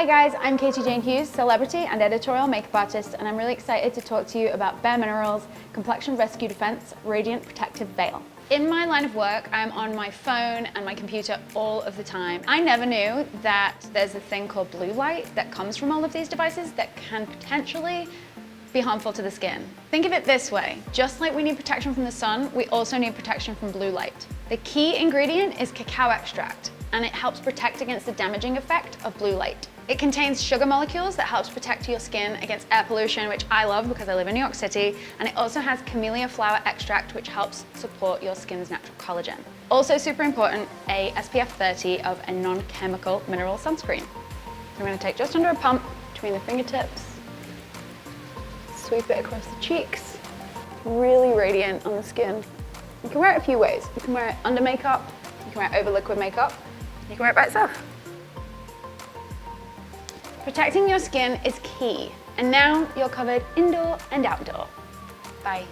Hi guys, I'm Katie Jane Hughes, celebrity and editorial makeup artist, and I'm really excited to talk to you about bareMinerals Complexion Rescue Defense Radiant Protective Veil. In my line of work, I'm on my phone and my computer all of the time. I never knew that there's a thing called blue light that comes from all of these devices that can potentially be harmful to the skin. Think of it this way, just like we need protection from the sun, we also need protection from blue light. The key ingredient is cacao extract, and it helps protect against the damaging effect of blue light. It contains sugar molecules that helps protect your skin against air pollution, which I love because I live in New York City, and it also has camellia flower extract, which helps support your skin's natural collagen. Also super important, a SPF 30 of a non-chemical mineral sunscreen. I'm gonna take just under a pump between the fingertips, sweep it across the cheeks, really radiant on the skin. You can wear it a few ways. You can wear it under makeup, you can wear it over liquid makeup, you can wear it by itself. Protecting your skin is key, and now you're covered indoor and outdoor. Bye.